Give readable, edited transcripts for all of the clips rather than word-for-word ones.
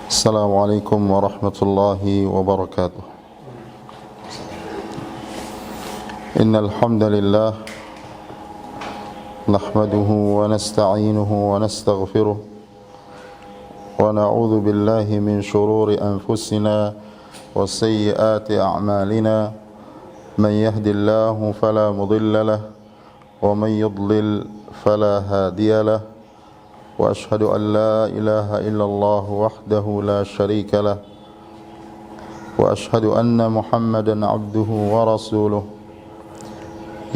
السلام عليكم ورحمة الله وبركاته. إن الحمد لله نحمده ونستعينه ونستغفره ونعوذ بالله من شرور أنفسنا وسيئات أعمالنا. من يهد الله فلا مضل له ومن يضلل فلا هادي له. وأشهد أن لا إله إلا الله وحده لا شريك له وأشهد أن محمدا عبده ورسوله.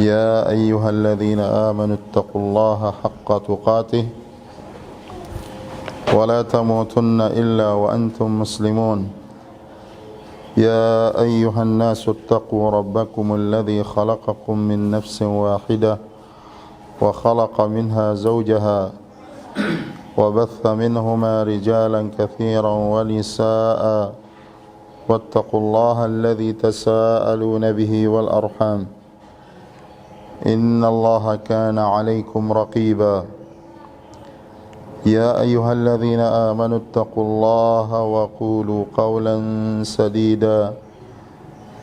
يا أيها الذين آمنوا اتقوا الله حق تقاته ولا تموتن إلا وأنتم مسلمون. يا أيها الناس اتقوا ربكم الذي خلقكم من نفس واحدة وخلق منها زوجها وبث منهما رجالا كثيرا ونساء واتقوا الله الذي تساءلون به والأرحام إن الله كان عليكم رقيبا. يا أيها الذين آمنوا اتقوا الله وقولوا قولا سديدا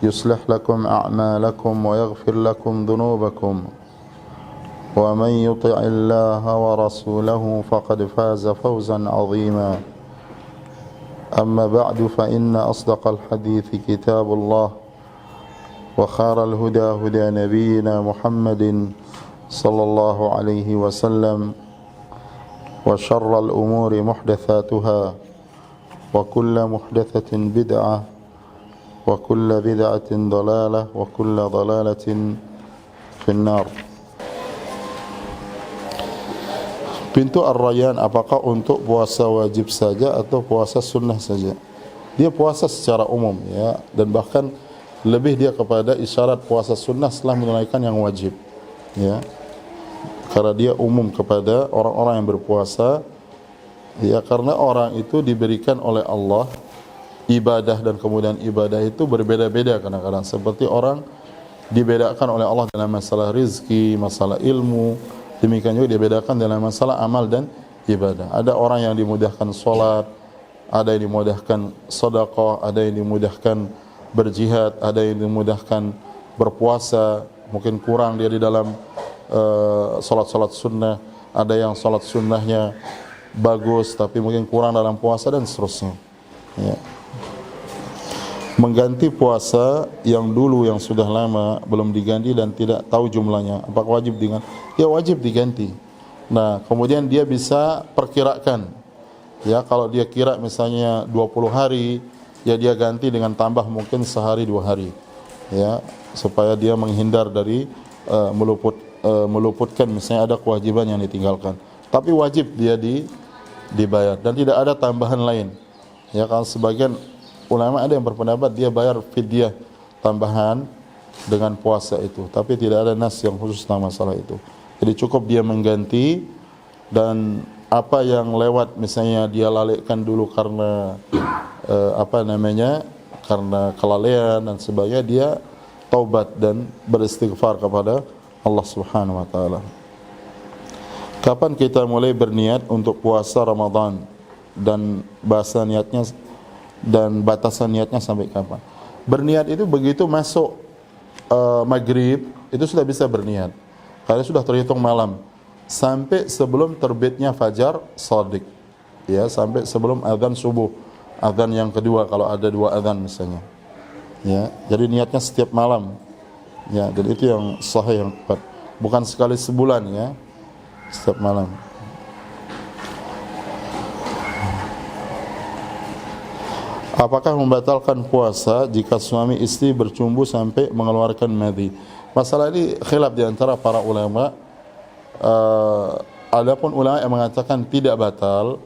يصلح لكم أعمالكم ويغفر لكم ذنوبكم ومن يطع الله ورسوله فقد فاز فوزا عظيما. أما بعد فإن أصدق الحديث كتاب الله وخير الهدى هدى نبينا محمد صلى الله عليه وسلم وشر الأمور محدثاتها وكل محدثة بدعة وكل بدعة ضلالة وكل ضلالة في النار. Pintu Ar-Rayyan apakah untuk puasa wajib saja atau puasa sunnah saja? Dia puasa secara umum ya, dan bahkan lebih dia kepada isyarat puasa sunnah setelah menunaikan yang wajib ya. Karena dia umum kepada orang-orang yang berpuasa ya, karena orang itu diberikan oleh Allah ibadah, dan kemudian ibadah itu berbeda-beda kadang-kadang. Seperti orang dibedakan oleh Allah dalam masalah rizki, masalah ilmu, demikian juga dibedakan dalam masalah amal dan ibadah. Ada orang yang dimudahkan sholat, ada yang dimudahkan sedekah, ada yang dimudahkan berjihad, ada yang dimudahkan berpuasa. Mungkin kurang dia di dalam sholat-sholat sunnah, ada yang sholat sunnahnya bagus tapi mungkin kurang dalam puasa, dan seterusnya ya. Mengganti puasa yang dulu yang sudah lama belum diganti dan tidak tahu jumlahnya, apakah wajib diganti? Ya wajib diganti. Nah kemudian dia bisa perkirakan ya, kalau dia kira misalnya 20 hari ya dia ganti dengan tambah mungkin sehari 2 hari ya, supaya dia menghindar dari meluputkan misalnya ada kewajiban yang ditinggalkan. Tapi wajib dia dibayar dan tidak ada tambahan lain ya. Kalau sebagian ulama ada yang berpendapat dia bayar fidyah tambahan dengan puasa itu, tapi tidak ada nas yang khusus tentang masalah itu. Jadi cukup dia mengganti, dan apa yang lewat misalnya dia lalaikan dulu karena karena kelalaian dan sebagainya, dia taubat dan beristighfar kepada Allah Subhanahu wa taala. Kapan kita mulai berniat untuk puasa Ramadan, dan bahasa niatnya dan batasan niatnya sampai kapan? Berniat itu begitu masuk maghrib itu sudah bisa berniat, karena sudah terhitung malam, sampai sebelum terbitnya fajar shadiq ya, sampai sebelum azan subuh, azan yang kedua kalau ada 2 azan misalnya ya. Jadi niatnya setiap malam ya, dan itu yang sahih, yang kuat, bukan sekali sebulan ya, setiap malam. Apakah membatalkan puasa jika suami istri bercumbu sampai mengeluarkan madhi? Masalah ini khilaf di antara para ulama. Adapun ulama yang mengatakan tidak batal,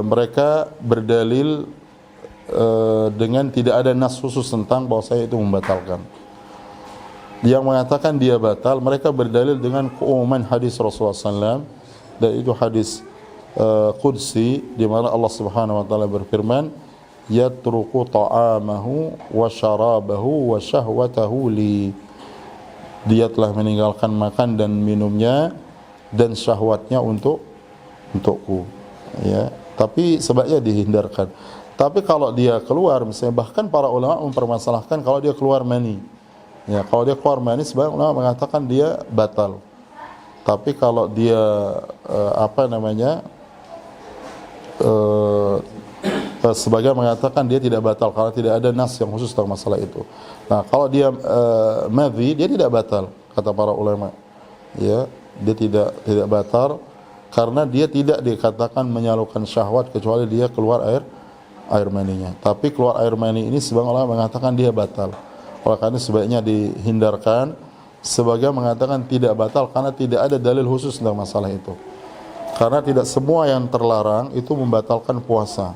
mereka berdalil dengan tidak ada nas khusus tentang bahwasanya itu membatalkan. Yang mengatakan dia batal, mereka berdalil dengan keumuman hadis Rasulullah SAW, dan itu hadis Qudsi, di mana Allah Subhanahu wa taala berfirman, yatruku ta'amahu wa syarabahu wa syahwatahu li. Dia telah meninggalkan makan dan minumnya dan syahwatnya untukku ya. Tapi sebaiknya dihindarkan. Tapi kalau dia keluar, misalnya bahkan para ulama mempermasalahkan kalau dia keluar mani. Ya, kalau dia keluar mani, sebagian ulama mengatakan dia batal. Tapi kalau dia sebagian mengatakan dia tidak batal karena tidak ada nas yang khusus tentang masalah itu. Nah, kalau dia madhi, dia tidak batal kata para ulama. Ya, dia tidak batal karena dia tidak dikatakan menyalurkan syahwat kecuali dia keluar air maninya. Tapi keluar air mani ini sebagian ulama mengatakan dia batal. Oleh karena sebaiknya dihindarkan. Sebagian mengatakan tidak batal karena tidak ada dalil khusus tentang masalah itu. Karena tidak semua yang terlarang itu membatalkan puasa.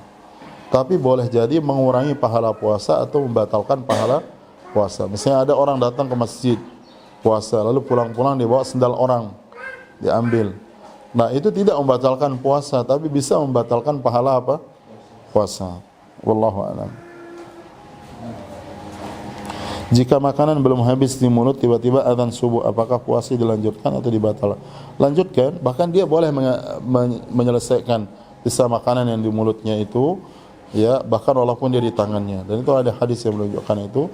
Tapi boleh jadi mengurangi pahala puasa atau membatalkan pahala puasa. Misalnya ada orang datang ke masjid puasa, lalu pulang-pulang dibawa sendal orang, diambil. Nah, itu tidak membatalkan puasa, tapi bisa membatalkan pahala apa? Puasa. Wallahu a'lam. Jika makanan belum habis di mulut, tiba-tiba azan subuh, apakah puasa dilanjutkan atau dibatalkan? Lanjutkan, bahkan dia boleh menyelesaikan sisa makanan yang di mulutnya itu, ya, bahkan walaupun dia di tangannya. Dan itu ada hadis yang menunjukkan itu,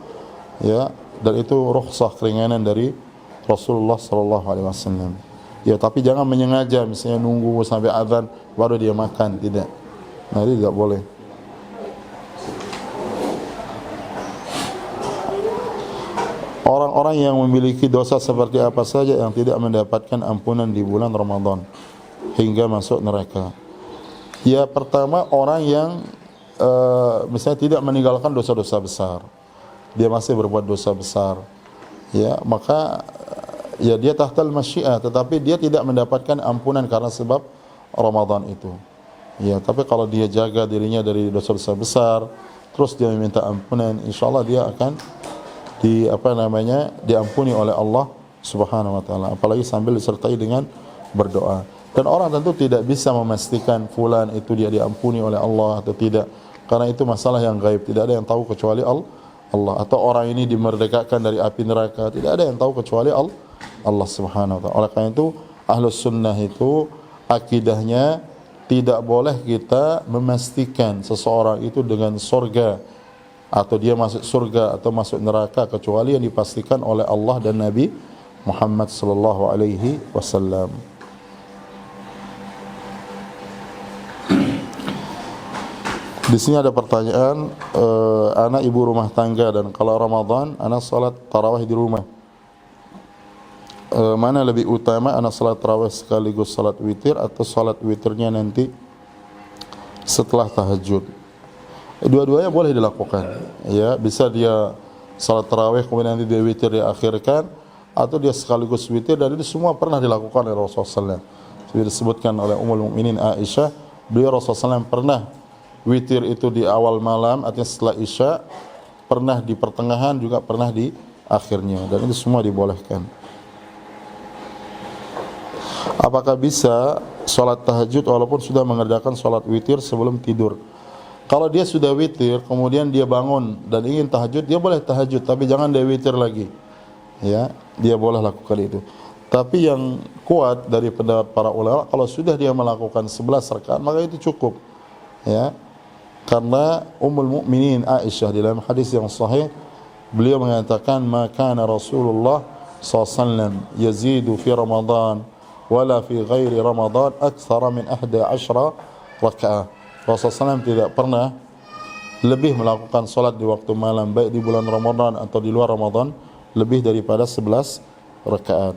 ya, dan itu rukhsah, keringanan dari Rasulullah sallallahu alaihi wasallam. Ya, tapi jangan menyengaja, misalnya nunggu sampai azan baru dia makan, tidak. Nah, itu tidak boleh. Orang-orang yang memiliki dosa seperti apa saja yang tidak mendapatkan ampunan di bulan Ramadan hingga masuk neraka. Ya, pertama orang yang misalnya tidak meninggalkan dosa-dosa besar. Dia masih berbuat dosa besar. Ya, maka ya dia tahtal masyiah, tetapi dia tidak mendapatkan ampunan karena sebab Ramadan itu. Ya, tapi kalau dia jaga dirinya dari dosa-dosa besar, terus dia meminta ampunan, insyaallah dia akan diampuni oleh Allah Subhanahu wa taala, apalagi sambil disertai dengan berdoa. Dan orang tentu tidak bisa memastikan fulan itu dia diampuni oleh Allah atau tidak, karena itu masalah yang gaib, tidak ada yang tahu kecuali Allah. Atau orang ini dimerdekakan dari api neraka, tidak ada yang tahu kecuali Allah Subhanahu wa taala. Oleh karena itu Ahlus Sunnah itu akidahnya tidak boleh kita memastikan seseorang itu dengan surga atau dia masuk surga atau masuk neraka kecuali yang dipastikan oleh Allah dan Nabi Muhammad sallallahu alaihi wasallam. Di sini ada pertanyaan, anak ibu rumah tangga dan kalau Ramadan anak salat tarawih di rumah. Mana lebih utama, anak salat tarawih sekaligus salat witir atau salat witirnya nanti setelah tahajud? Dua-duanya boleh dilakukan. Ya, bisa dia salat tarawih kemudian nanti dia witir diakhirkan, atau dia sekaligus witir, dan itu semua pernah dilakukan oleh Rasulullah SAW. Sudah disebutkan oleh Ummul Mukminin Aisyah, beliau Rasulullah SAW pernah witir itu di awal malam, artinya setelah Isya, pernah di pertengahan, juga pernah di akhirnya, dan itu semua dibolehkan. Apakah bisa salat tahajud walaupun sudah mengerjakan salat witir sebelum tidur? Kalau dia sudah witir, kemudian dia bangun dan ingin tahajud, dia boleh tahajud, tapi jangan dia witir lagi. Ya, dia boleh lakukan itu. Tapi yang kuat dari pendapat para ulama, kalau sudah dia melakukan 11 rakaat, maka itu cukup. Ya, karena Ummul Mukminin Aisyah dalam hadis yang sahih, beliau mengatakan, "Maka Rasulullah SAW yazidu fi Ramadan wala fi ghairi Ramadan aktsara min 11 rakaat." Rasulullah SAW tidak pernah lebih melakukan salat di waktu malam, baik di bulan Ramadan atau di luar Ramadan, lebih daripada 11 rakaat.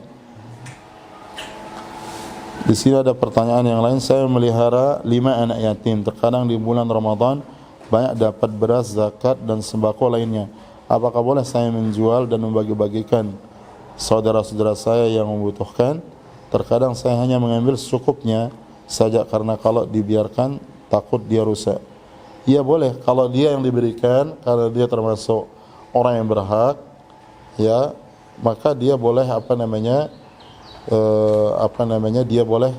Di sini ada pertanyaan yang lain. Saya melihara 5 anak yatim. Terkadang di bulan Ramadan banyak dapat beras, zakat dan sembako lainnya. Apakah boleh saya menjual dan membagi-bagikan saudara-saudara saya yang membutuhkan? Terkadang saya hanya mengambil secukupnya saja karena kalau dibiarkan takut dia rusak. Ya boleh, kalau dia yang diberikan, kalau dia termasuk orang yang berhak, ya, maka dia boleh dia boleh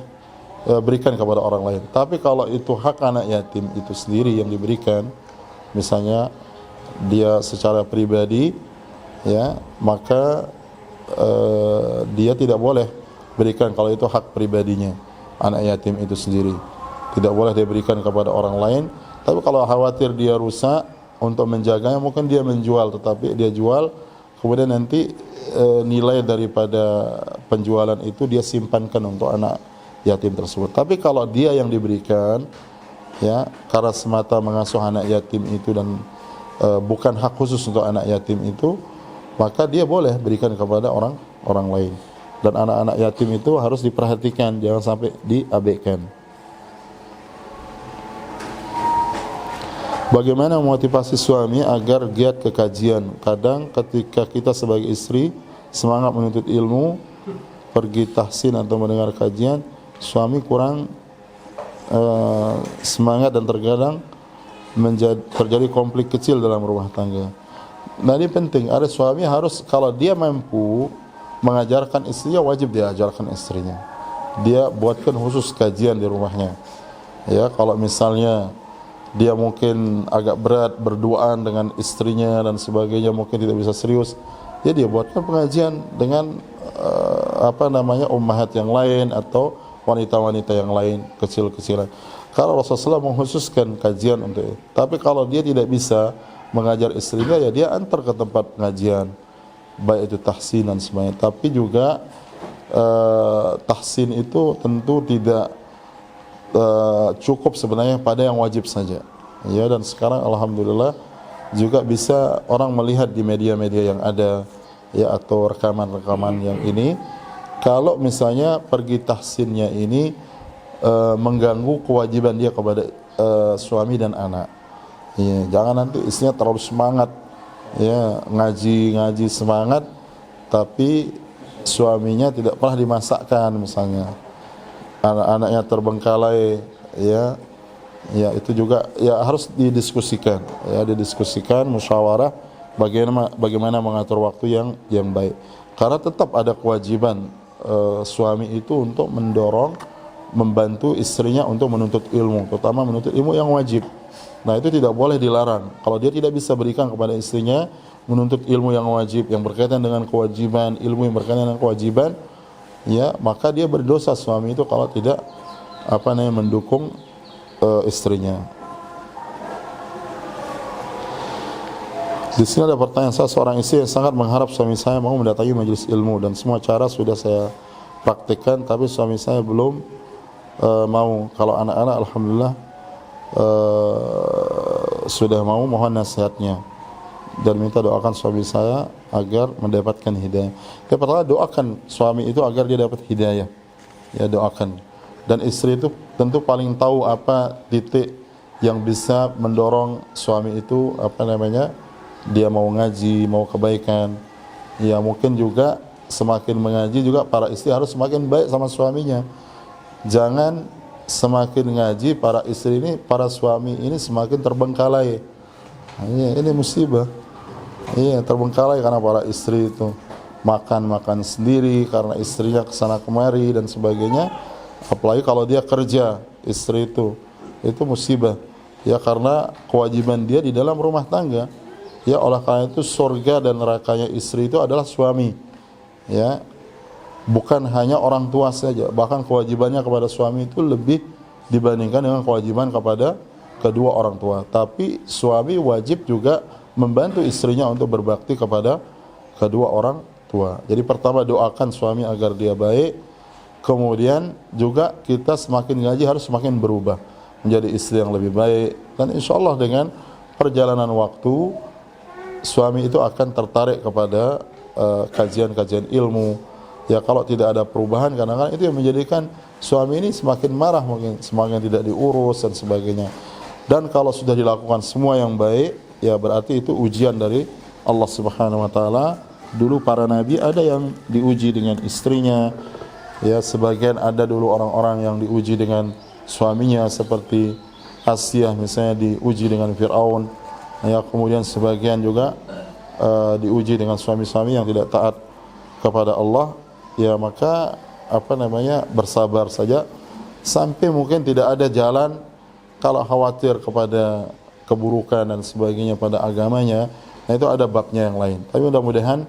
berikan kepada orang lain. Tapi kalau itu hak anak yatim itu sendiri yang diberikan, misalnya dia secara pribadi, ya, maka dia tidak boleh berikan kalau itu hak pribadinya, anak yatim itu sendiri. tidak boleh dia berikan kepada orang lain. Tapi kalau khawatir dia rusak, untuk menjaganya mungkin dia menjual, tetapi dia jual kemudian nanti nilai daripada penjualan itu dia simpankan untuk anak yatim tersebut. Tapi kalau dia yang diberikan, ya, karena semata mengasuh anak yatim itu dan bukan hak khusus untuk anak yatim itu, maka dia boleh berikan kepada orang lain. Dan anak-anak yatim itu harus diperhatikan, jangan sampai diabaikan. Bagaimana memotivasi suami agar giat ke kajian? Kadang ketika kita sebagai istri semangat menuntut ilmu, pergi tahsin atau mendengar kajian, suami kurang semangat dan terkadang terjadi konflik kecil dalam rumah tangga. Nah, ini penting, ada suami harus, kalau dia mampu mengajarkan istrinya, wajib dia ajarkan istrinya. Dia buatkan khusus kajian di rumahnya. Ya, kalau misalnya dia mungkin agak berat berduaan dengan istrinya dan sebagainya, mungkin tidak bisa serius, ya dia buatkan pengajian dengan ummahat yang lain atau wanita-wanita yang lain kecil-kecilan. Kalau Rasulullah mengkhususkan kajian untuk itu. Tapi kalau dia tidak bisa mengajar istrinya, ya dia antar ke tempat pengajian, baik itu tahsin dan sebagainya. Tapi juga tahsin itu tentu tidak cukup sebenarnya pada yang wajib saja. Ya, dan sekarang alhamdulillah juga bisa orang melihat di media-media yang ada, ya, atau rekaman-rekaman yang ini, kalau misalnya pergi tahsinnya ini mengganggu kewajiban dia kepada suami dan anak. Ya, jangan nanti istrinya terlalu semangat, ya, ngaji semangat, tapi suaminya tidak pernah dimasakkan misalnya, anak-anaknya terbengkalai, ya, itu juga ya harus didiskusikan, ya, musyawarah bagaimana mengatur waktu yang baik. Karena tetap ada kewajiban suami itu untuk mendorong, membantu istrinya untuk menuntut ilmu, terutama menuntut ilmu yang wajib. Nah, itu tidak boleh dilarang. Kalau dia tidak bisa berikan kepada istrinya menuntut ilmu yang wajib, yang berkaitan dengan kewajiban, ilmu yang berkaitan dengan kewajiban, ya, maka dia berdosa suami itu kalau tidak mendukung istrinya. Di sini ada pertanyaan, saya seorang istri yang sangat mengharap suami saya mau mendatangi majelis ilmu dan semua cara sudah saya praktikkan, tapi suami saya belum mau. Kalau anak-anak alhamdulillah sudah mau, mohon nasihatnya dan minta doakan suami saya agar mendapatkan hidayah. Yang pertama, doakan suami itu agar dia dapat hidayah. Ya, doakan. Dan istri itu tentu paling tahu apa titik yang bisa mendorong suami itu dia mau ngaji, mau kebaikan. Ya, mungkin juga semakin mengaji juga para istri harus semakin baik sama suaminya. Jangan semakin ngaji para suami ini semakin terbengkalai. Ini musibah. Iya, terbengkalai karena para istri itu makan sendiri karena istrinya kesana kemari dan sebagainya. Apalagi kalau dia kerja, istri itu musibah. Ya, karena kewajiban dia di dalam rumah tangga. Ya, oleh karena itu surga dan nerakanya istri itu adalah suami. Ya, bukan hanya orang tua saja, bahkan kewajibannya kepada suami itu lebih dibandingkan dengan kewajiban kepada kedua orang tua. Tapi suami wajib juga membantu istrinya untuk berbakti kepada kedua orang tua. Jadi pertama, doakan suami agar dia baik. Kemudian juga kita semakin ngaji harus semakin berubah menjadi istri yang lebih baik. Dan insya Allah dengan perjalanan waktu, suami itu akan tertarik kepada kajian-kajian ilmu. Ya, kalau tidak ada perubahan, kadang-kadang itu yang menjadikan suami ini semakin marah, mungkin semakin tidak diurus dan sebagainya. Dan kalau sudah dilakukan semua yang baik, ya berarti itu ujian dari Allah Subhanahu wa taala. Dulu para nabi ada yang diuji dengan istrinya, ya, sebagian ada dulu orang-orang yang diuji dengan suaminya seperti Asyah misalnya diuji dengan Fir'aun, ya, kemudian sebagian juga diuji dengan suami-suami yang tidak taat kepada Allah. Ya, maka bersabar saja sampai mungkin tidak ada jalan. Kalau khawatir kepada keburukan dan sebagainya pada agamanya, nah itu ada babnya yang lain. Tapi mudah-mudahan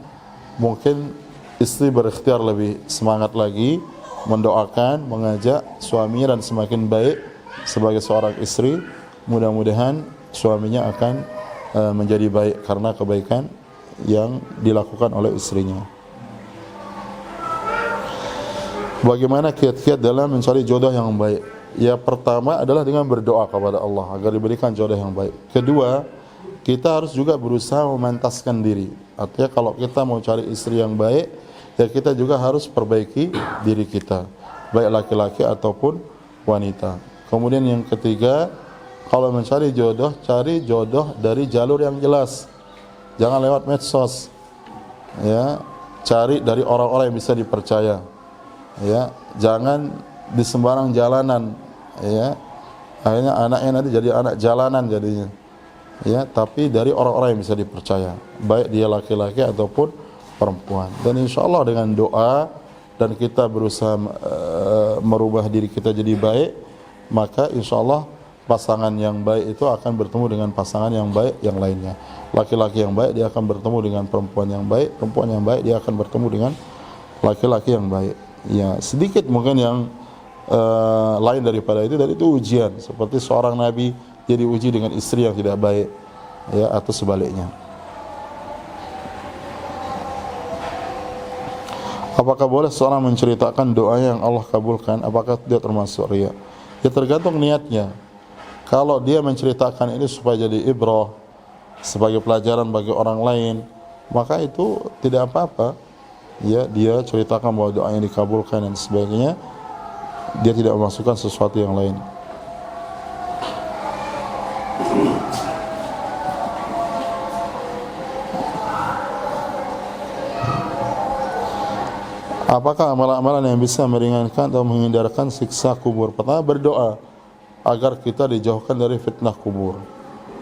mungkin istri berikhtiar lebih semangat lagi mendoakan, mengajak suaminya dan semakin baik sebagai seorang istri, mudah-mudahan suaminya akan menjadi baik karena kebaikan yang dilakukan oleh istrinya. Bagaimana kiat-kiat dalam mencari jodoh yang baik? Ya, pertama adalah dengan berdoa kepada Allah agar diberikan jodoh yang baik. Kedua, kita harus juga berusaha memantaskan diri. Artinya kalau kita mau cari istri yang baik, ya kita juga harus perbaiki diri kita, baik laki-laki ataupun wanita. Kemudian yang ketiga, kalau mencari jodoh, cari jodoh dari jalur yang jelas. Jangan lewat medsos. Ya, cari dari orang-orang yang bisa dipercaya. Ya, jangan di sembarang jalanan, ya. Akhirnya anaknya nanti jadi anak jalanan jadinya. Ya, tapi dari orang-orang yang bisa dipercaya, baik dia laki-laki ataupun perempuan. Dan insyaallah dengan doa dan kita berusaha merubah diri kita jadi baik, maka insyaallah pasangan yang baik itu akan bertemu dengan pasangan yang baik yang lainnya. Laki-laki yang baik dia akan bertemu dengan perempuan yang baik, perempuan yang baik dia akan bertemu dengan laki-laki yang baik. Ya, sedikit mungkin yang lain daripada itu, dan itu ujian. Seperti seorang nabi dia diuji dengan istri yang tidak baik, ya, atau sebaliknya. Apakah boleh seorang menceritakan doa yang Allah kabulkan? Apakah dia termasuk riya? Ya, tergantung niatnya. Kalau dia menceritakan ini supaya jadi ibrah, sebagai pelajaran bagi orang lain, maka itu tidak apa-apa. Ya, dia ceritakan bahwa doanya dikabulkan dan sebagainya, dia tidak memasukkan sesuatu yang lain. Apakah amalan-amalan yang bisa meringankan atau menghindarkan siksa kubur? Pertama, berdoa agar kita dijauhkan dari fitnah kubur,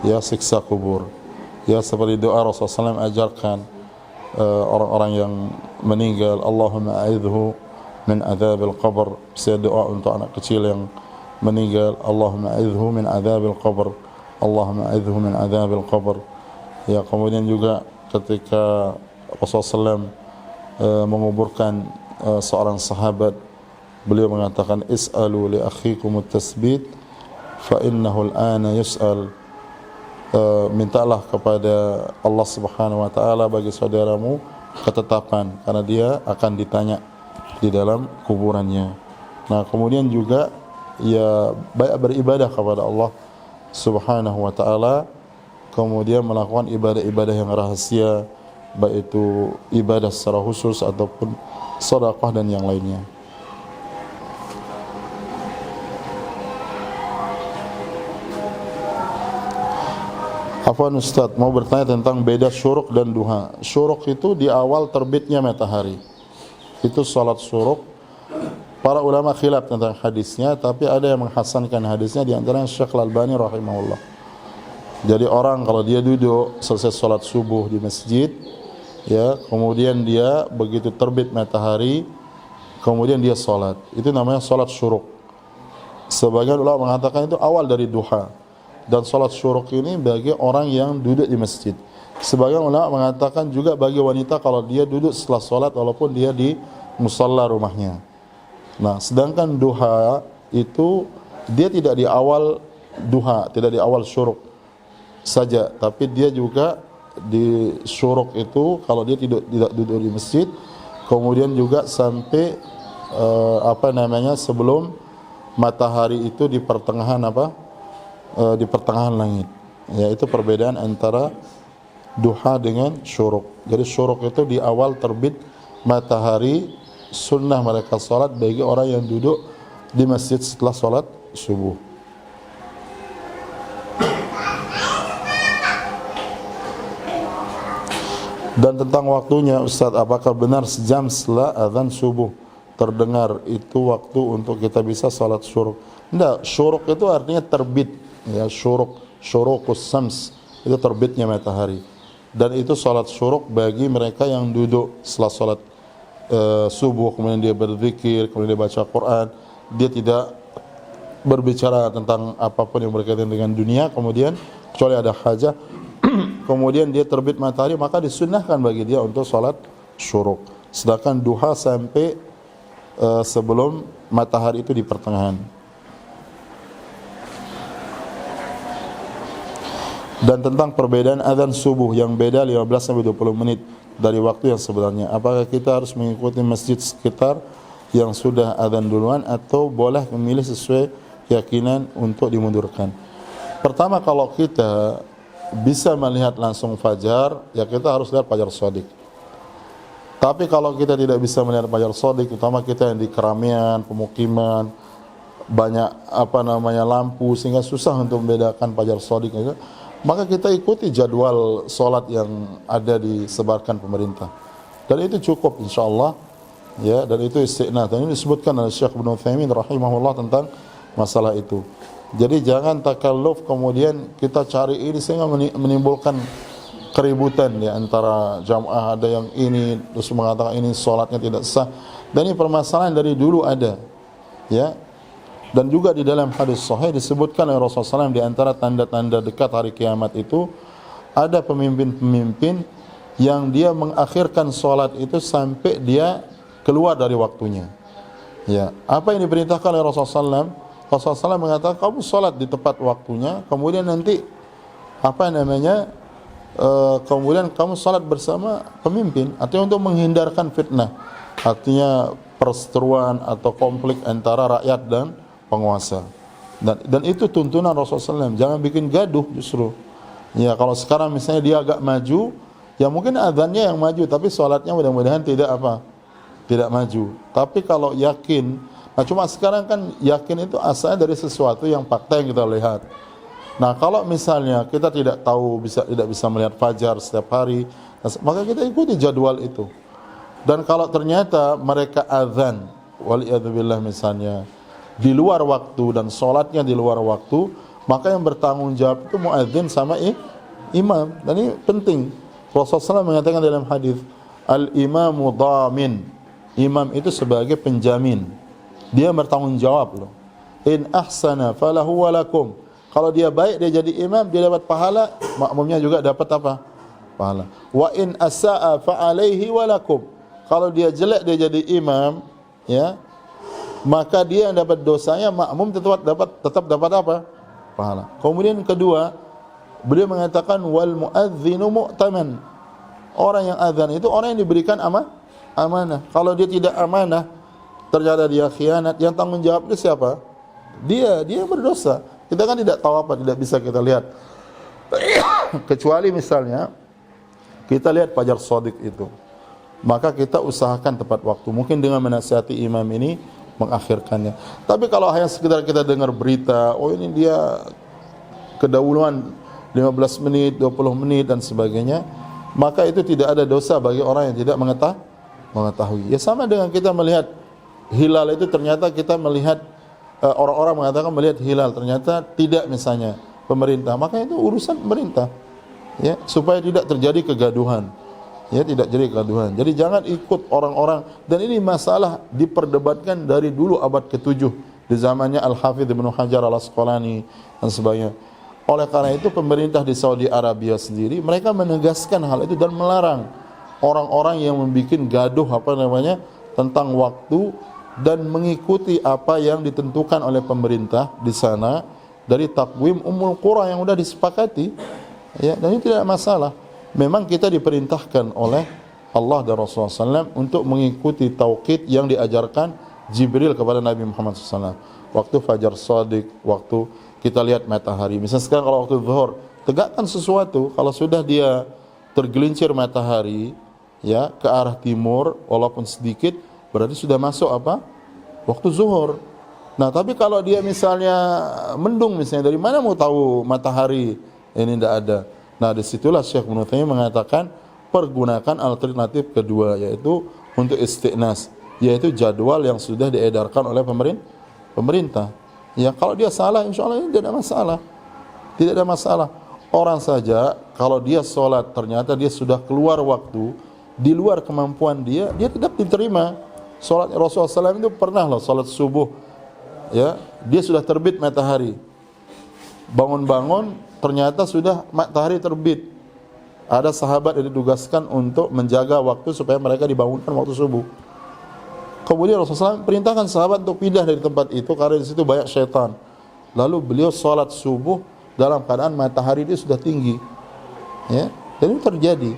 ya, siksa kubur. Ya, seperti doa Rasulullah SAW ajarkan orang-orang yang meninggal, Allahumma a'idhu min adzabil qabr. Saya doa untuk anak kecil yang meninggal, Allahumma a'idhu min adzabil qabr, Allahumma a'idhu min adzabil qabr. Ya, kemudian juga ketika Rasulullah SAW menguburkan seorang sahabat, beliau mengatakan, is'alu li akhikum at-tasbit fa innahu al-ana yus'al. Mintalah kepada Allah Subhanahu wa taala bagi saudaramu ketetapan, karena dia akan ditanya di dalam kuburannya. Nah, kemudian juga ya baik beribadah kepada Allah Subhanahu wa taala, kemudian melakukan ibadah-ibadah yang rahasia, baik itu ibadah secara khusus ataupun sedekah dan yang lainnya. Afwan Ustaz, mau bertanya tentang beda syuruk dan duha. Syuruk itu di awal terbitnya matahari, itu salat syuruk. Para ulama khilaf tentang hadisnya, tapi ada yang menghasankan hadisnya, di antaranya Syekh Al-Albani rahimahullah. Jadi orang kalau dia duduk selesai salat subuh di masjid, ya, kemudian dia begitu terbit matahari, kemudian dia salat, itu namanya salat syuruk. Sebagian ulama mengatakan itu awal dari duha. Dan salat syuruk ini bagi orang yang duduk di masjid. Sebagian ulama mengatakan juga bagi wanita kalau dia duduk setelah salat walaupun dia di musalla rumahnya. Nah, sedangkan duha itu dia tidak di awal duha, tidak di awal syuruk saja, tapi dia juga di syuruk itu kalau dia tidak duduk di masjid, kemudian juga sampai sebelum matahari itu di pertengahan di pertengahan langit. Ya, itu perbedaan antara duha dengan syuruk. Jadi syuruk itu di awal terbit matahari, sunnah mereka salat bagi orang yang duduk di masjid setelah salat subuh. Dan tentang waktunya, Ustaz, apakah benar sejam setelah azan subuh terdengar itu waktu untuk kita bisa salat syuruk? Tidak, syuruk itu artinya terbit. Ya, syurukus syams itu terbitnya matahari, dan itu salat syuruk bagi mereka yang duduk setelah salat subuh, kemudian dia berzikir, kemudian dia baca Quran, dia tidak berbicara tentang apapun yang berkaitan dengan dunia, kemudian kecuali ada hajat, kemudian dia terbit matahari, maka disunnahkan bagi dia untuk salat syuruk. Sedangkan duha sampai sebelum matahari itu di pertengahan. Dan tentang perbedaan azan subuh yang beda 15 sampai 20 menit dari waktu yang sebenarnya. Apakah kita harus mengikuti masjid sekitar yang sudah azan duluan atau boleh memilih sesuai keyakinan untuk dimundurkan? Pertama, kalau kita bisa melihat langsung fajar, ya kita harus lihat fajar shadiq. Tapi kalau kita tidak bisa melihat fajar shadiq, terutama kita yang di keramaian, pemukiman, banyak lampu sehingga susah untuk membedakan fajar shadiq itu, maka kita ikuti jadwal solat yang ada disebarkan pemerintah. Dan itu cukup insyaallah, ya, dan itu istiqnah. Dan ini disebutkan oleh Syekh Ibnu Utsaimin rahimahullah tentang masalah itu. Jadi jangan takalluf kemudian kita cari ini sehingga menimbulkan keributan di antara jamaah. Ada yang ini terus mengatakan ini solatnya tidak sah. Dan ini permasalahan dari dulu ada, ya. Dan juga di dalam hadis sahih disebutkan oleh Rasulullah SAW di antara tanda-tanda dekat hari kiamat itu ada pemimpin-pemimpin yang dia mengakhirkan solat itu sampai dia keluar dari waktunya. Ya, apa yang diperintahkan oleh Rasulullah SAW? Rasulullah SAW mengatakan kamu solat di tepat waktunya, kemudian nanti kemudian kamu salat bersama pemimpin, artinya untuk menghindarkan fitnah, artinya perseteruan atau konflik antara rakyat dan penguasa. Dan itu tuntunan Rasulullah SAW. Jangan bikin gaduh justru. Ya, kalau sekarang misalnya dia agak maju, ya mungkin azannya yang maju, tapi salatnya mudah-mudahan tidak maju. Tapi kalau yakin, nah cuma sekarang kan yakin itu asalnya dari sesuatu yang fakta yang kita lihat. Nah, kalau misalnya kita tidak bisa melihat fajar setiap hari, maka kita ikuti jadwal itu. Dan kalau ternyata mereka azan, waliyadzubillah misalnya, di luar waktu dan sholatnya di luar waktu, maka yang bertanggung jawab itu muadzin sama imam. Dan ini penting. Rasulullah SAW mengatakan dalam hadis, al-imamu dhamin. Imam itu sebagai penjamin. Dia bertanggung jawab loh. In ahsana falahu walakum. Kalau dia baik dia jadi imam, dia dapat pahala, makmumnya juga dapat apa? Pahala. Wa in asaa fa alaihi walakum. Kalau dia jelek dia jadi imam, ya, maka dia yang dapat dosanya, makmum tetap dapat apa? Pahala. Kemudian kedua, beliau mengatakan wal muadzinu mu'taman. Orang yang azan itu orang yang diberikan amanah. Kalau dia tidak amanah, ternyata dia khianat, yang tanggung jawab itu siapa? Dia berdosa. Kita kan tidak tahu apa, tidak bisa kita lihat. Kecuali misalnya kita lihat fajar shadiq itu, maka kita usahakan tepat waktu. Mungkin dengan menasihati imam ini mengakhirkannya. Tapi kalau hanya sekedar kita dengar berita, oh ini dia kedahuluan 15 menit, 20 menit dan sebagainya, maka itu tidak ada dosa bagi orang yang tidak mengetahui. Ya sama dengan kita melihat hilal itu, ternyata kita melihat orang-orang mengatakan melihat hilal, ternyata tidak misalnya pemerintah, maka itu urusan pemerintah, ya, supaya tidak terjadi kegaduhan. Ya, tidak jadi kegaduhan. Jadi jangan ikut orang-orang, dan ini masalah diperdebatkan dari dulu abad ke-7 di zamannya Al-Hafidz Ibnu Hajar Al-Asqalani dan sebagainya. Oleh karena itu pemerintah di Saudi Arabia sendiri mereka menegaskan hal itu dan melarang orang-orang yang membuat gaduh tentang waktu dan mengikuti apa yang ditentukan oleh pemerintah di sana dari takwim Ummul Qura yang sudah disepakati. Ya, dan itu tidak masalah. Memang kita diperintahkan oleh Allah dan Rasulullah SAW untuk mengikuti tauqid yang diajarkan Jibril kepada Nabi Muhammad SAW. Waktu fajar shadiq, waktu kita lihat matahari. Misalnya sekarang kalau waktu zuhur, tegakkan sesuatu. Kalau sudah dia tergelincir matahari, ya, ke arah timur, walaupun sedikit, berarti sudah masuk apa? Waktu zuhur. Nah, tapi kalau dia misalnya mendung, misalnya dari mana mau tahu matahari? Ini tidak ada. Nah, disitulah Syekh Ibnu Utsaimin mengatakan pergunakan alternatif kedua, yaitu untuk istiqnas, yaitu jadwal yang sudah diedarkan oleh pemerintah. Ya, kalau dia salah, insya Allah ini tidak ada masalah. Tidak ada masalah. Orang saja kalau dia sholat ternyata dia sudah keluar waktu, di luar kemampuan dia tidak diterima. Sholat Rasulullah SAW itu pernah loh, sholat subuh, ya, dia sudah terbit matahari, bangun-bangun ternyata sudah matahari terbit. Ada sahabat yang ditugaskan untuk menjaga waktu supaya mereka dibangunkan waktu subuh. Kemudian Rasulullah SAW perintahkan sahabat untuk pindah dari tempat itu karena di situ banyak syaitan. Lalu beliau sholat subuh dalam keadaan matahari dia sudah tinggi. Ya, dan itu terjadi.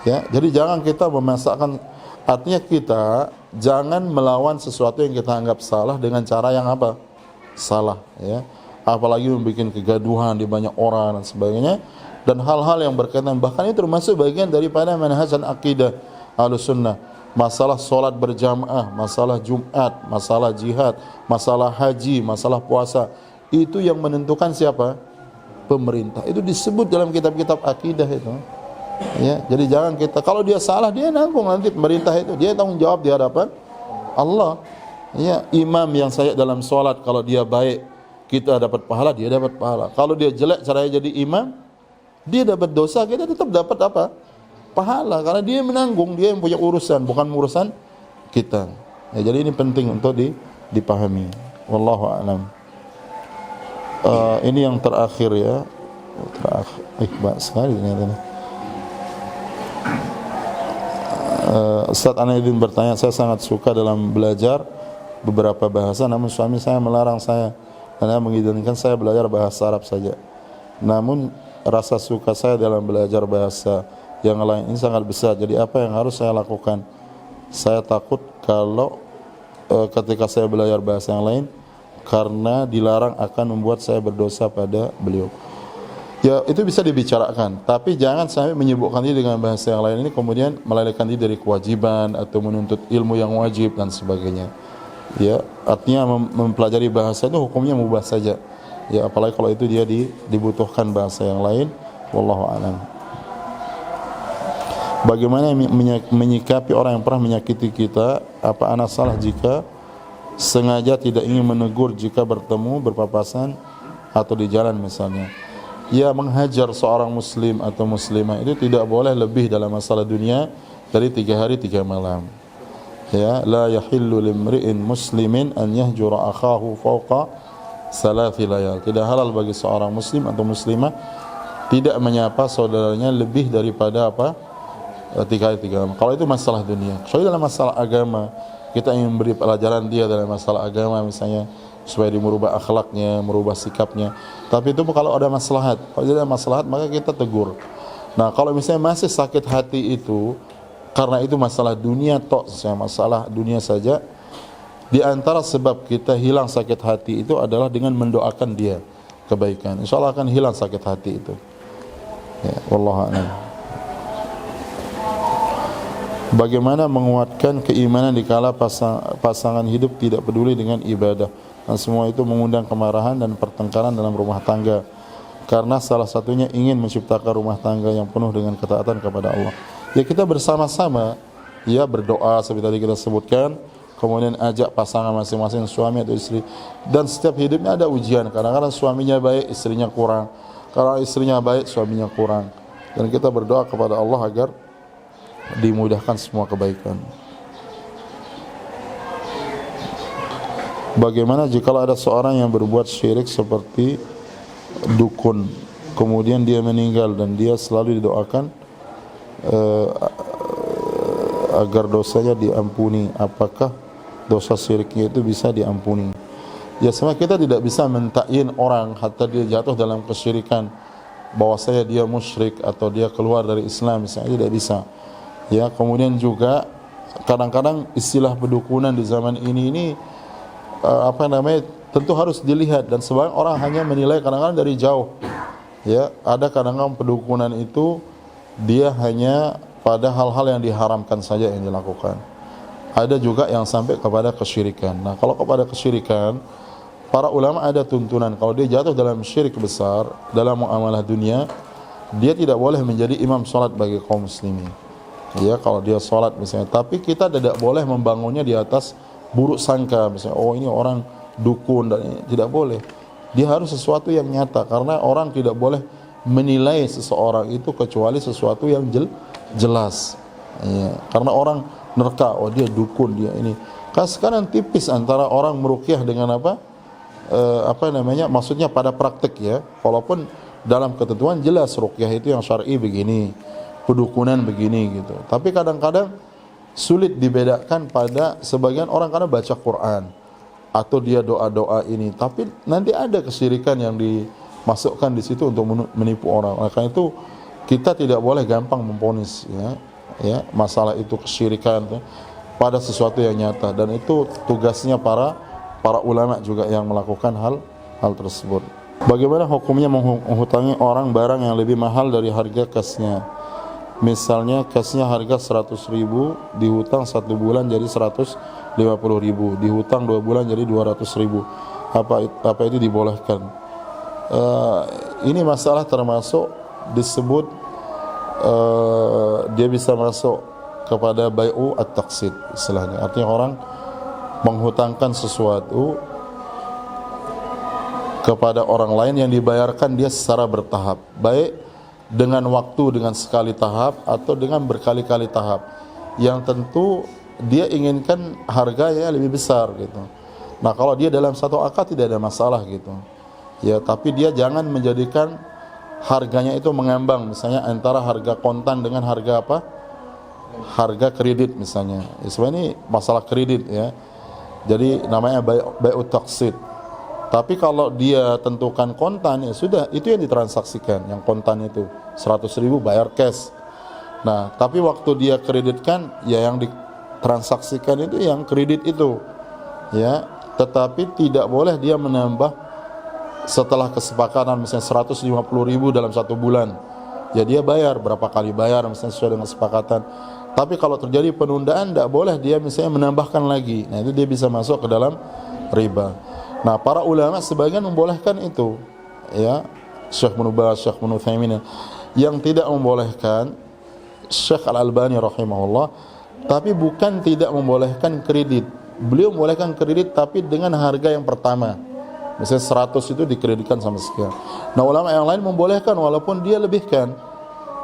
Ya, jadi jangan kita memasakkan, artinya kita jangan melawan sesuatu yang kita anggap salah dengan cara yang apa? Salah, ya. Apalagi membuat kegaduhan di banyak orang dan sebagainya, dan hal-hal yang berkaitan, bahkan itu termasuk bagian daripada manhaj dan akidah Ahlussunnah. Masalah solat berjamaah, masalah Jumat, masalah jihad, masalah haji, masalah puasa, itu yang menentukan siapa? Pemerintah. Itu disebut dalam kitab-kitab akidah itu. Ya, jadi jangan kita, kalau dia salah dia nanggung nanti pemerintah itu, dia tanggung jawab di hadapan Allah. Ya, imam yang saya dalam solat, kalau dia baik kita dapat pahala, dia dapat pahala. Kalau dia jelek caranya jadi imam, dia dapat dosa, kita tetap dapat apa? Pahala, karena dia menanggung, dia yang punya urusan, bukan urusan kita. Ya, jadi ini penting untuk dipahami. Wallahu a'lam. Ini yang terakhir ya. Terakhir. Baik sekali ini. Ustaz Anaidin bertanya, saya sangat suka dalam belajar beberapa bahasa, namun suami saya melarang saya karena mengizinkan saya belajar bahasa Arab saja. Namun rasa suka saya dalam belajar bahasa yang lain ini sangat besar. Jadi apa yang harus saya lakukan? Saya takut kalau ketika saya belajar bahasa yang lain, karena dilarang akan membuat saya berdosa pada beliau. Ya, itu bisa dibicarakan, tapi jangan sampai menyibukkan diri dengan bahasa yang lain ini kemudian melalaikan diri dari kewajiban atau menuntut ilmu yang wajib dan sebagainya. Ya, artinya mempelajari bahasa itu hukumnya mubah saja. Ya, apalagi kalau itu dia dibutuhkan bahasa yang lain. Wallahu a'lam. Bagaimana menyikapi orang yang pernah menyakiti kita? Apa ana salah jika sengaja tidak ingin menegur jika bertemu berpapasan atau di jalan misalnya? Ya, menghajar seorang muslim atau muslimah itu tidak boleh lebih dalam masalah dunia dari 3 hari 3 malam. Ya, la yahillu limri'in muslimin an yahjura akhahu fawqa 3 layal. Tidak halal bagi seorang muslim atau muslimah tidak menyapa saudaranya lebih daripada apa? 3 hari 3 malam. Kalau itu masalah dunia. Soalnya dalam masalah agama, kita ingin memberi pelajaran dia dalam masalah agama misalnya, supaya dia merubah akhlaknya, merubah sikapnya. Tapi itu kalau ada maslahat. Kalau tidak ada maslahat, maka kita tegur. Nah, kalau misalnya masih sakit hati itu karena itu masalah dunia tok, masalah dunia saja, di antara sebab kita hilang sakit hati itu adalah dengan mendoakan dia kebaikan. Insyaallah akan hilang sakit hati itu. Ya, wallahu a'lam. Bagaimana menguatkan keimanan dikala pasangan hidup tidak peduli dengan ibadah, dan semua itu mengundang kemarahan dan pertengkaran dalam rumah tangga, karena salah satunya ingin menciptakan rumah tangga yang penuh dengan ketaatan kepada Allah. Ya, kita bersama-sama ya berdoa seperti tadi kita sebutkan, kemudian ajak pasangan masing-masing, suami atau istri, dan setiap hidupnya ada ujian. Kadang-kadang suaminya baik, istrinya kurang, kalau istrinya baik, suaminya kurang, dan kita berdoa kepada Allah agar dimudahkan semua kebaikan. Bagaimana jika ada seorang yang berbuat syirik seperti dukun, kemudian dia meninggal dan dia selalu didoakan agar dosanya diampuni? Apakah dosa syiriknya itu bisa diampuni? Ya, sebenarnya kita tidak bisa mentakyin orang hatta dia jatuh dalam kesyirikan, bahwasanya dia musyrik atau dia keluar dari Islam, misalnya, tidak bisa. Ya, kemudian juga kadang-kadang istilah pedukunan di zaman ini tentu harus dilihat, dan sebagian orang hanya menilai kadang-kadang dari jauh. Ya, ada kadang-kadang pedukunan itu dia hanya pada hal-hal yang diharamkan saja yang dilakukan. Ada juga yang sampai kepada kesyirikan. Nah, kalau kepada kesyirikan, para ulama ada tuntunan, kalau dia jatuh dalam syirik besar dalam muamalah dunia, dia tidak boleh menjadi imam salat bagi kaum muslimin. Ya, kalau dia salat misalnya, tapi kita tidak boleh membangunnya di atas buruk sangka, misalnya, oh ini orang dukun, dan ini tidak boleh. Dia harus sesuatu yang nyata, karena orang tidak boleh menilai seseorang itu kecuali sesuatu yang jelas. Ya, karena orang nerka, oh dia dukun, dia ini. Kan sekarang tipis antara orang meruqyah dengan maksudnya pada praktek ya. Walaupun dalam ketentuan jelas ruqyah itu yang syar'i begini, pedukunan begini gitu. Tapi kadang-kadang sulit dibedakan pada sebagian orang karena baca Quran atau dia doa-doa ini, tapi nanti ada kesyirikan yang masukkan di situ untuk menipu orang. Oleh karena itu kita tidak boleh gampang memvonis ya masalah itu kesyirikan pada sesuatu yang nyata, dan itu tugasnya para ulama juga yang melakukan hal tersebut. Bagaimana hukumnya menghutangi orang barang yang lebih mahal dari harga kasnya? Misalnya kasnya harga 100.000, dihutang 1 bulan jadi 150.000, dihutang 2 bulan jadi 200.000. Apa itu dibolehkan? Ini masalah termasuk disebut dia bisa masuk kepada bai'u at-taqsid istilahnya. Artinya orang menghutangkan sesuatu kepada orang lain yang dibayarkan dia secara bertahap, baik dengan waktu dengan sekali tahap atau dengan berkali-kali tahap, yang tentu dia inginkan harganya lebih besar gitu. Nah, kalau dia dalam satu akad tidak ada masalah gitu ya, tapi dia jangan menjadikan harganya itu mengambang, misalnya antara harga kontan dengan harga harga kredit misalnya. Sebenarnya ini masalah kredit ya, jadi namanya bai'ut taqsid. Tapi kalau dia tentukan kontan, ya sudah, itu yang ditransaksikan, yang kontan itu 100.000 bayar cash. Nah, tapi waktu dia kreditkan, ya yang ditransaksikan itu yang kredit itu, ya. Tetapi tidak boleh dia menambah setelah kesepakatan, misalnya 150.000 dalam 1 bulan. Ya dia bayar berapa kali bayar, misalnya sesuai dengan kesepakatan. Tapi kalau terjadi penundaan, tidak boleh dia misalnya menambahkan lagi. Nah, itu dia bisa masuk ke dalam riba. Nah, para ulama sebagian membolehkan itu, ya. Syekh Ibnu Baz, Syekh Ibnu Utsaimin. Yang tidak membolehkan Syekh Al-Albani rahimahullah, tapi bukan tidak membolehkan kredit. Beliau membolehkan kredit tapi dengan harga yang pertama. Misalnya 100 itu dikreditkan sama sekian. Nah, ulama yang lain membolehkan walaupun dia lebihkan,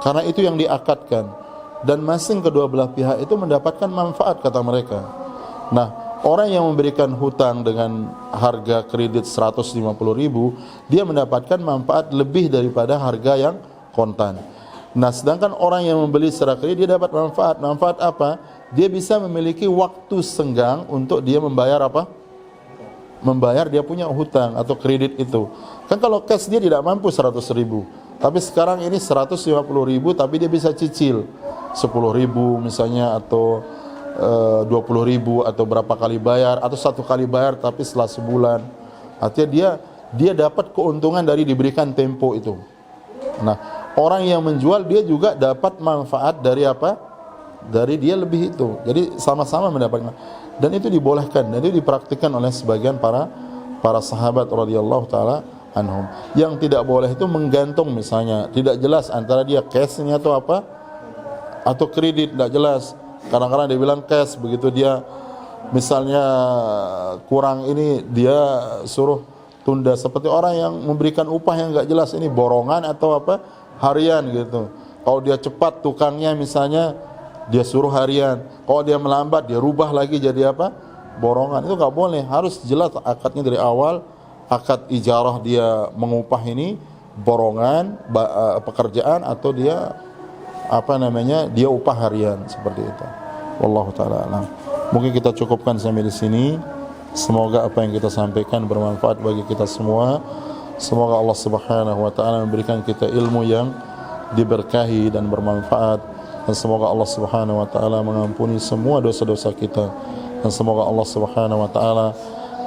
karena itu yang diakadkan, dan masing kedua belah pihak itu mendapatkan manfaat, kata mereka. Nah, orang yang memberikan hutang dengan harga kredit 150.000, dia mendapatkan manfaat lebih daripada harga yang kontan. Nah, sedangkan orang yang membeli secara kredit, dia dapat manfaat. Manfaat apa? Dia bisa memiliki waktu senggang untuk dia membayar membayar dia punya hutang atau kredit itu. Kan kalau cash dia tidak mampu 100.000, tapi sekarang ini 150.000, tapi dia bisa cicil 10.000 misalnya, atau 20.000, atau berapa kali bayar, atau 1 kali bayar tapi setelah sebulan. Artinya dia dapat keuntungan dari diberikan tempo itu. Nah, orang yang menjual dia juga dapat manfaat dari dari dia lebih itu. Jadi sama-sama mendapatkan, dan itu dibolehkan, dan itu dipraktikkan oleh sebagian para sahabat radhiyallahu taala anhum. Yang tidak boleh itu menggantung, misalnya tidak jelas antara dia cash-nya atau kredit, tidak jelas. Kadang-kadang dia bilang cash, begitu dia misalnya kurang ini dia suruh tunda, seperti orang yang memberikan upah yang enggak jelas, ini borongan atau harian gitu. Kalau dia cepat tukangnya misalnya dia suruh harian, kalau dia melambat dia rubah lagi jadi borongan. Itu enggak boleh, harus jelas akadnya dari awal. Akad ijarah dia mengupah ini borongan pekerjaan, atau dia dia upah harian, seperti itu. Wallahu taala alam. Mungkin kita cukupkan sampai di sini. Semoga apa yang kita sampaikan bermanfaat bagi kita semua. Semoga Allah Subhanahu wa taala memberikan kita ilmu yang diberkahi dan bermanfaat, dan semoga Allah Subhanahu wa taala mengampuni semua dosa-dosa kita, dan semoga Allah Subhanahu wa taala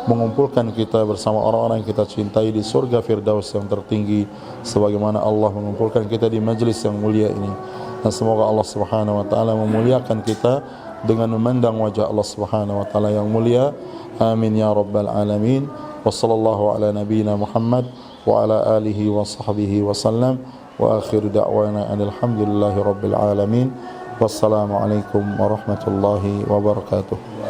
mengumpulkan kita bersama orang-orang yang kita cintai di surga Firdaus yang tertinggi, sebagaimana Allah mengumpulkan kita di majlis yang mulia ini. Dan semoga Allah Subhanahu wa taala memuliakan kita dengan memandang wajah Allah Subhanahu wa taala yang mulia. Amin ya rabbal alamin. Wa sallallahu ala nabiyyina Muhammad wa ala alihi wa sahbihi wa sallam. Wa akhiru da'wana alhamdulillahi rabbil alamin. Wassalamu alaikum warahmatullahi wabarakatuh.